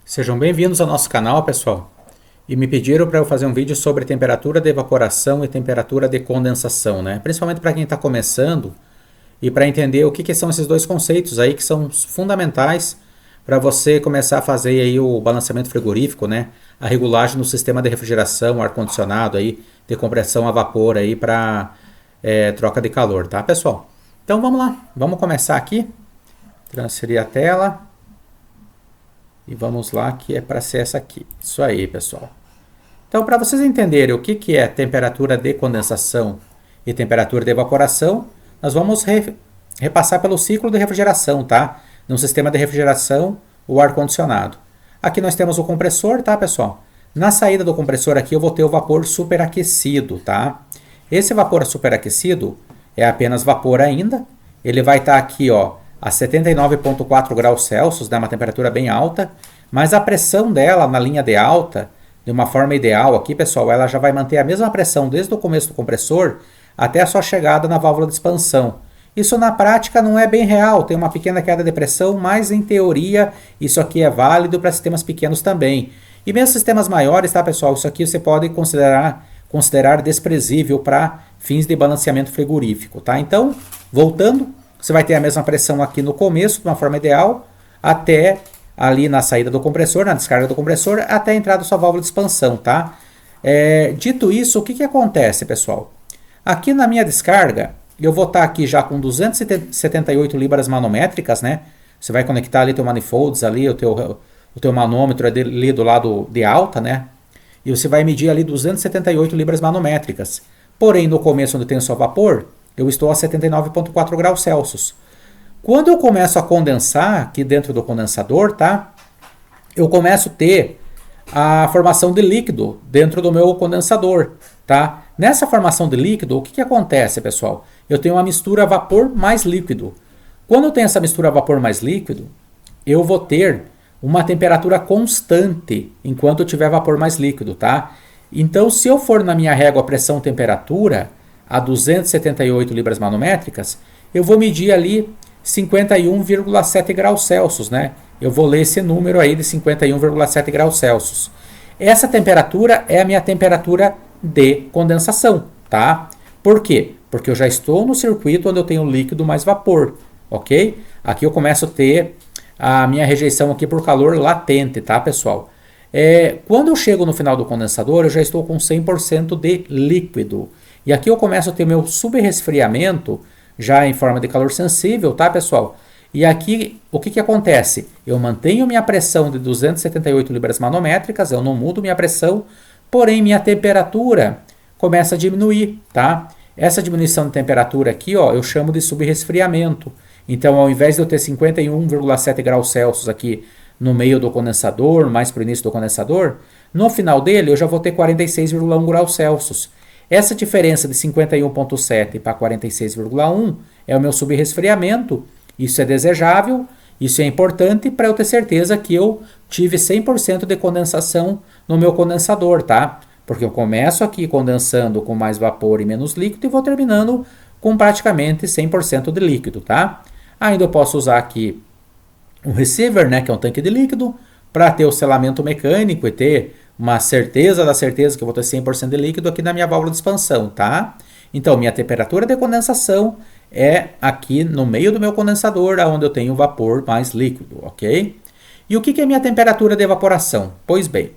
Sejam bem-vindos ao nosso canal, pessoal. E me pediram para eu fazer um vídeo sobre temperatura de evaporação e temperatura de condensação, né? Principalmente para quem está começando e para entender o que são esses dois conceitos aí que são fundamentais para você começar a fazer aí o balanceamento frigorífico, né? A regulagem no sistema de refrigeração, ar-condicionado aí, de compressão a vapor aí para troca de calor, tá, pessoal? Então vamos lá, vamos começar aqui. Transferir a tela. E vamos lá, que é para ser essa aqui. Isso aí, pessoal. Então, para vocês entenderem o que é temperatura de condensação e temperatura de evaporação, nós vamos repassar pelo ciclo de refrigeração, tá? No sistema de refrigeração, o ar-condicionado. Aqui nós temos o compressor, tá, pessoal? Na saída do compressor aqui eu vou ter o vapor superaquecido, tá? Esse vapor superaquecido é apenas vapor ainda. Ele vai estar aqui, ó, a 79,4 graus Celsius, né, uma temperatura bem alta, mas a pressão dela na linha de alta, de uma forma ideal aqui, pessoal, ela já vai manter a mesma pressão desde o começo do compressor até a sua chegada na válvula de expansão. Isso na prática não é bem real, tem uma pequena queda de pressão, mas em teoria isso aqui é válido para sistemas pequenos também. E mesmo sistemas maiores, tá, pessoal, isso aqui você pode considerar desprezível para fins de balanceamento frigorífico, tá? Então, voltando, você vai ter a mesma pressão aqui no começo, de uma forma ideal, até ali na saída do compressor, na descarga do compressor, até a entrada da sua válvula de expansão, tá? Dito isso, o que acontece, pessoal? Aqui na minha descarga, eu vou estar aqui já com 278 libras manométricas, né? Você vai conectar ali teu manifolds, ali, o teu manômetro ali do lado de alta, né? E você vai medir ali 278 libras manométricas. Porém, no começo, onde tem o seu vapor, eu estou a 79,4 graus Celsius. Quando eu começo a condensar aqui dentro do condensador, tá? Eu começo a ter a formação de líquido dentro do meu condensador, tá? Nessa formação de líquido, o que acontece, pessoal? Eu tenho uma mistura vapor mais líquido. Quando eu tenho essa mistura vapor mais líquido, eu vou ter uma temperatura constante enquanto eu tiver vapor mais líquido, tá? Então, se eu for na minha régua pressão-temperatura a 278 libras manométricas, eu vou medir ali 51,7 graus Celsius, né? Eu vou ler esse número aí de 51,7 graus Celsius. Essa temperatura é a minha temperatura de condensação, tá? Por quê? Porque eu já estou no circuito onde eu tenho líquido mais vapor, ok? Aqui eu começo a ter a minha rejeição aqui por calor latente, tá, pessoal? Quando eu chego no final do condensador, eu já estou com 100% de líquido. E aqui eu começo a ter meu subresfriamento já em forma de calor sensível, tá, pessoal? E aqui o que acontece? Eu mantenho minha pressão de 278 libras manométricas, eu não mudo minha pressão, porém minha temperatura começa a diminuir, tá? Essa diminuição de temperatura aqui, ó, eu chamo de subresfriamento. Então, ao invés de eu ter 51,7 graus Celsius aqui no meio do condensador, mais para o início do condensador, no final dele eu já vou ter 46,1 graus Celsius. Essa diferença de 51,7 para 46,1 é o meu subresfriamento. Isso é desejável, isso é importante para eu ter certeza que eu tive 100% de condensação no meu condensador, tá? Porque eu começo aqui condensando com mais vapor e menos líquido e vou terminando com praticamente 100% de líquido, tá? Ainda eu posso usar aqui um receiver, né, que é um tanque de líquido, para ter o selamento mecânico e ter uma certeza da certeza que eu vou ter 100% de líquido aqui na minha válvula de expansão, tá? Então, minha temperatura de condensação é aqui no meio do meu condensador, onde eu tenho vapor mais líquido, ok? E o que é minha temperatura de evaporação? Pois bem,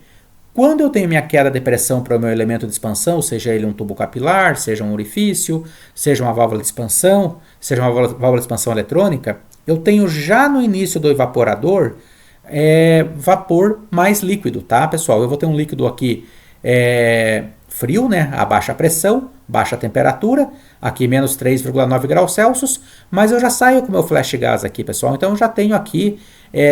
quando eu tenho minha queda de pressão para o meu elemento de expansão, seja ele um tubo capilar, seja um orifício, seja uma válvula de expansão, seja uma válvula de expansão eletrônica, eu tenho já no início do evaporador vapor mais líquido, tá, pessoal? Eu vou ter um líquido aqui frio, né, a baixa pressão, baixa temperatura, aqui menos 3,9 graus Celsius, mas eu já saio com o meu flash gas aqui, pessoal. Então eu já tenho aqui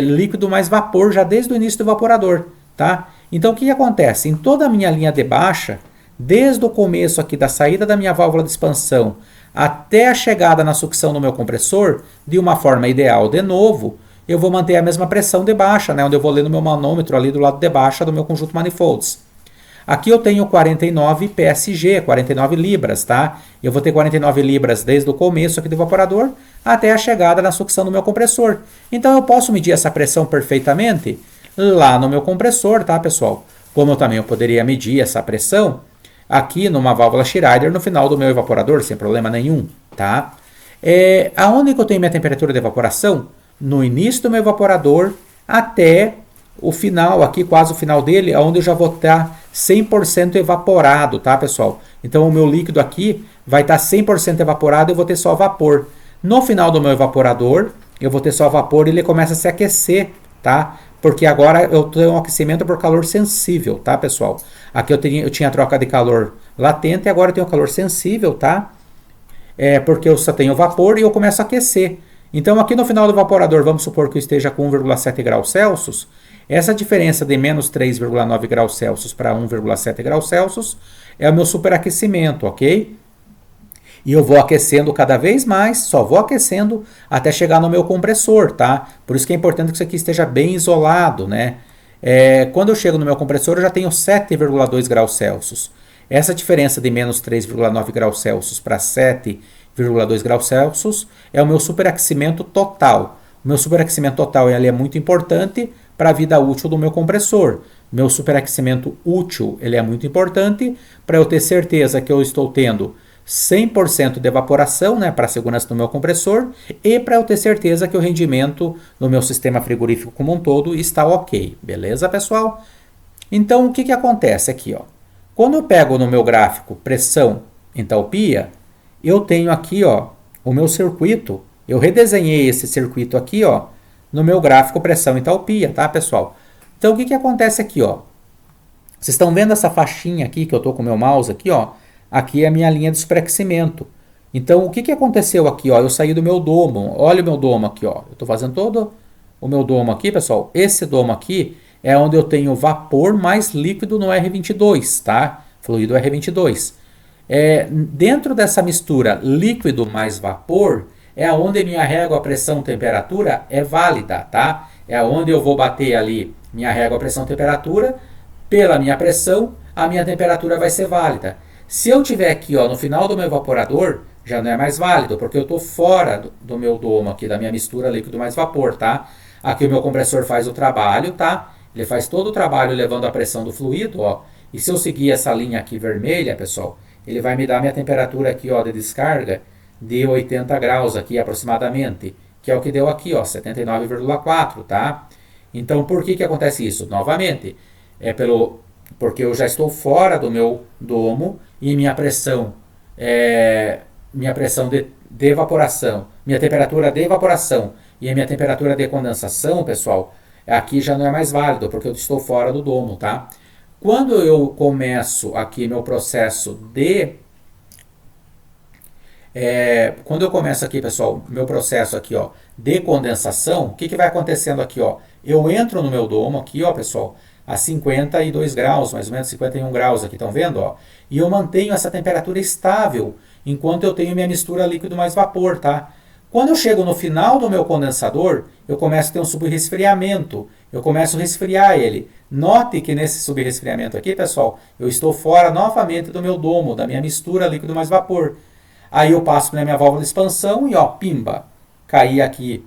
líquido mais vapor já desde o início do evaporador, tá? Então o que acontece? Em toda a minha linha de baixa, desde o começo aqui da saída da minha válvula de expansão até a chegada na sucção no meu compressor, de uma forma ideal de novo, eu vou manter a mesma pressão de baixa, né, onde eu vou ler no meu manômetro ali do lado de baixa do meu conjunto manifolds. Aqui eu tenho 49 PSG, 49 libras, tá? Eu vou ter 49 libras desde o começo aqui do evaporador até a chegada na sucção do meu compressor. Então eu posso medir essa pressão perfeitamente lá no meu compressor, tá, pessoal? Como eu poderia medir essa pressão aqui numa válvula Schrader no final do meu evaporador, sem problema nenhum, tá? Aonde que eu tenho minha temperatura de evaporação? No início do meu evaporador até o final, aqui quase o final dele, onde eu já vou estar 100% evaporado, tá, pessoal? Então o meu líquido aqui vai estar 100% evaporado e eu vou ter só vapor. No final do meu evaporador, eu vou ter só vapor e ele começa a se aquecer, tá? Porque agora eu tenho um aquecimento por calor sensível, tá, pessoal? Aqui eu tinha troca de calor latente e agora eu tenho calor sensível, tá? Porque eu só tenho vapor e eu começo a aquecer. Então aqui no final do evaporador, vamos supor que eu esteja com 1,7 graus Celsius. Essa diferença de menos 3,9 graus Celsius para 1,7 graus Celsius é o meu superaquecimento, ok? E eu vou aquecendo cada vez mais, só vou aquecendo até chegar no meu compressor, tá? Por isso que é importante que isso aqui esteja bem isolado, né? Quando eu chego no meu compressor, eu já tenho 7,2 graus Celsius. Essa diferença de menos 3,9 graus Celsius para 7,2 graus Celsius é o meu superaquecimento total. O meu superaquecimento total ele é muito importante para a vida útil do meu compressor. Meu superaquecimento útil ele é muito importante para eu ter certeza que eu estou tendo 100% de evaporação, né, para a segurança do meu compressor e para eu ter certeza que o rendimento do meu sistema frigorífico como um todo está ok. Beleza, pessoal? Então, o que acontece aqui, ó? Quando eu pego no meu gráfico pressão, entalpia, eu tenho aqui, ó, o meu circuito. Eu redesenhei esse circuito aqui, ó, no meu gráfico pressão, entalpia, tá, pessoal? Então, o que acontece aqui, ó? Vocês estão vendo essa faixinha aqui que eu estou com o meu mouse aqui, ó? Aqui é a minha linha de superaquecimento. Então, o que aconteceu aqui, ó? Eu saí do meu domo. Olha o meu domo aqui, ó. Eu estou fazendo todo o meu domo aqui, pessoal. Esse domo aqui é onde eu tenho vapor mais líquido no R22, tá? Fluido R22. Dentro dessa mistura líquido mais vapor, é onde minha régua pressão-temperatura é válida, tá? É onde eu vou bater ali minha régua pressão-temperatura. Pela minha pressão, a minha temperatura vai ser válida. Se eu tiver aqui, ó, no final do meu evaporador, já não é mais válido, porque eu estou fora do meu domo aqui, da minha mistura líquido mais vapor, tá? Aqui o meu compressor faz o trabalho, tá? Ele faz todo o trabalho levando a pressão do fluido, ó. E se eu seguir essa linha aqui vermelha, pessoal, ele vai me dar minha temperatura aqui, ó, de descarga de 80 graus aqui aproximadamente, que é o que deu aqui, ó, 79,4, tá? Então, por que acontece isso? Novamente, porque eu já estou fora do meu domo e minha pressão de evaporação, minha temperatura de evaporação e a minha temperatura de condensação, pessoal, aqui já não é mais válido, porque eu estou fora do domo, tá? Quando eu começo aqui meu processo quando eu começo aqui, pessoal, meu processo aqui, ó, de condensação, o que vai acontecendo aqui, ó? Eu entro no meu domo aqui, ó, pessoal, a 52 graus, mais ou menos 51 graus aqui, estão vendo, ó? E eu mantenho essa temperatura estável enquanto eu tenho minha mistura líquido mais vapor, tá? Quando eu chego no final do meu condensador, eu começo a ter um subresfriamento. Eu começo a resfriar ele. Note que nesse subresfriamento aqui, pessoal, eu estou fora novamente do meu domo, da minha mistura líquido mais vapor. Aí eu passo na minha válvula de expansão e, ó, pimba, caí aqui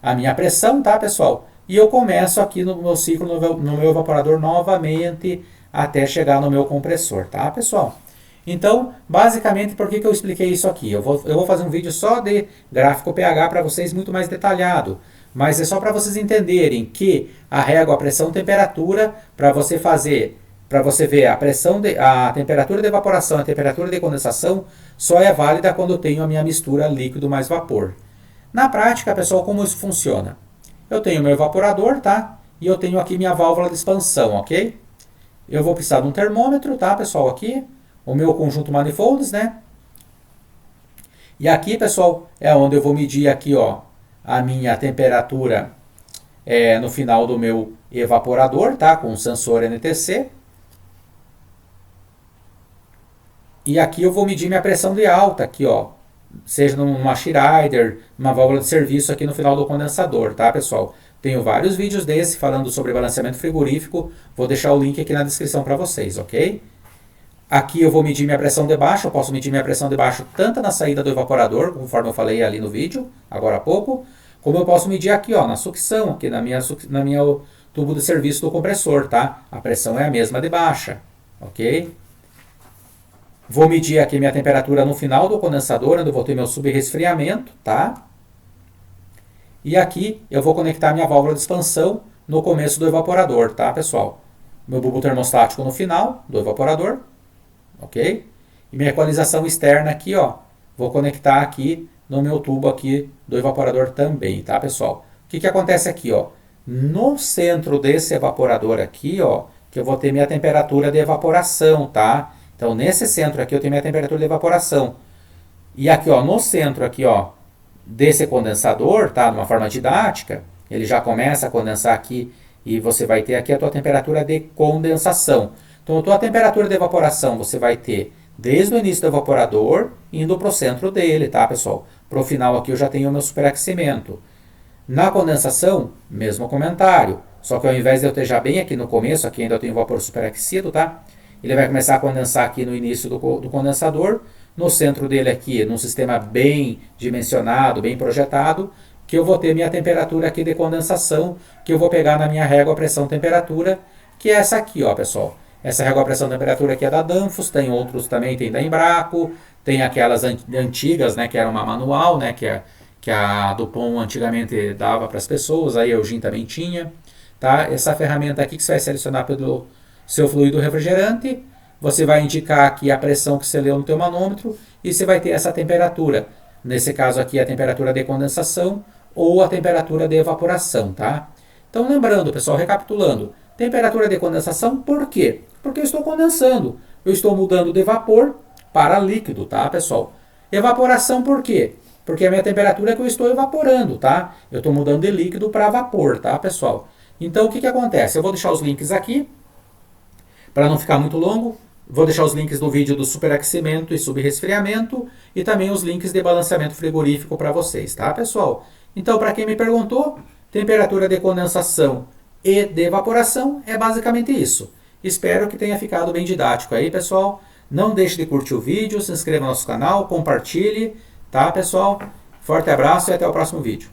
a minha pressão, tá, pessoal? E eu começo aqui no meu ciclo, no meu evaporador novamente, até chegar no meu compressor, tá, pessoal? Então, basicamente, por que eu expliquei isso aqui? Eu vou fazer um vídeo só de gráfico pH para vocês, muito mais detalhado. Mas é só para vocês entenderem que a régua, a pressão, temperatura, para você ver a temperatura de evaporação, a temperatura de condensação, só é válida quando eu tenho a minha mistura líquido mais vapor. Na prática, pessoal, como isso funciona? Eu tenho meu evaporador, tá? E eu tenho aqui minha válvula de expansão, ok? Eu vou precisar de um termômetro, tá, pessoal, aqui. O meu conjunto manifolds, né? E aqui, pessoal, é onde eu vou medir aqui, ó, a minha temperatura no final do meu evaporador, tá? Com o sensor NTC. E aqui eu vou medir minha pressão de alta, aqui, ó. Seja numa Schrader, uma válvula de serviço aqui no final do condensador, tá, pessoal? Tenho vários vídeos desse falando sobre balanceamento frigorífico. Vou deixar o link aqui na descrição para vocês, ok? Aqui eu vou medir minha pressão de baixo. Eu posso medir minha pressão de baixo tanto na saída do evaporador, conforme eu falei ali no vídeo, agora há pouco, como eu posso medir aqui, ó, na sucção, aqui no tubo de serviço do compressor, tá? A pressão é a mesma de baixa, ok? Vou medir aqui minha temperatura no final do condensador, onde eu vou ter meu subresfriamento, tá? E aqui eu vou conectar minha válvula de expansão no começo do evaporador, tá, pessoal? Meu bulbo termostático no final do evaporador, ok? E minha equalização externa aqui, ó, vou conectar aqui no meu tubo aqui do evaporador também, tá, pessoal? O que que acontece aqui, ó? No centro desse evaporador aqui, ó, que eu vou ter minha temperatura de evaporação, tá? Então, nesse centro aqui eu tenho minha temperatura de evaporação. E aqui, ó, no centro aqui, ó, desse condensador, tá? De uma forma didática, ele já começa a condensar aqui e você vai ter aqui a tua temperatura de condensação. Então, a tua temperatura de evaporação você vai ter desde o início do evaporador, indo para o centro dele, tá, pessoal? Para o final aqui eu já tenho o meu superaquecimento. Na condensação, mesmo comentário. Só que ao invés de eu ter já bem aqui no começo, aqui ainda eu tenho vapor superaquecido, tá? Ele vai começar a condensar aqui no início do condensador, no centro dele aqui, num sistema bem dimensionado, bem projetado, que eu vou ter minha temperatura aqui de condensação, que eu vou pegar na minha régua pressão-temperatura, que é essa aqui, ó, pessoal. Essa régua pressão-temperatura aqui é da Danfoss, tem outros também, tem da Embraco, tem aquelas antigas, né, que era uma manual, né, que a Dupont antigamente dava para as pessoas, aí a Eugene também tinha, tá? Essa ferramenta aqui que você vai selecionar pelo seu fluido refrigerante, você vai indicar aqui a pressão que você leu no teu manômetro e você vai ter essa temperatura. Nesse caso aqui a temperatura de condensação ou a temperatura de evaporação, tá? Então lembrando, pessoal, recapitulando, temperatura de condensação por quê? Porque eu estou condensando, eu estou mudando de vapor para líquido, tá, pessoal? Evaporação por quê? Porque a minha temperatura é que eu estou evaporando, tá? Eu estou mudando de líquido para vapor, tá, pessoal? Então o que que acontece? Eu vou deixar os links aqui, para não ficar muito longo. Vou deixar os links do vídeo do superaquecimento e subresfriamento e também os links de balanceamento frigorífico para vocês, tá, pessoal? Então, para quem me perguntou, temperatura de condensação e de evaporação é basicamente isso. Espero que tenha ficado bem didático aí, pessoal. Não deixe de curtir o vídeo, se inscreva no nosso canal, compartilhe, tá, pessoal? Forte abraço e até o próximo vídeo.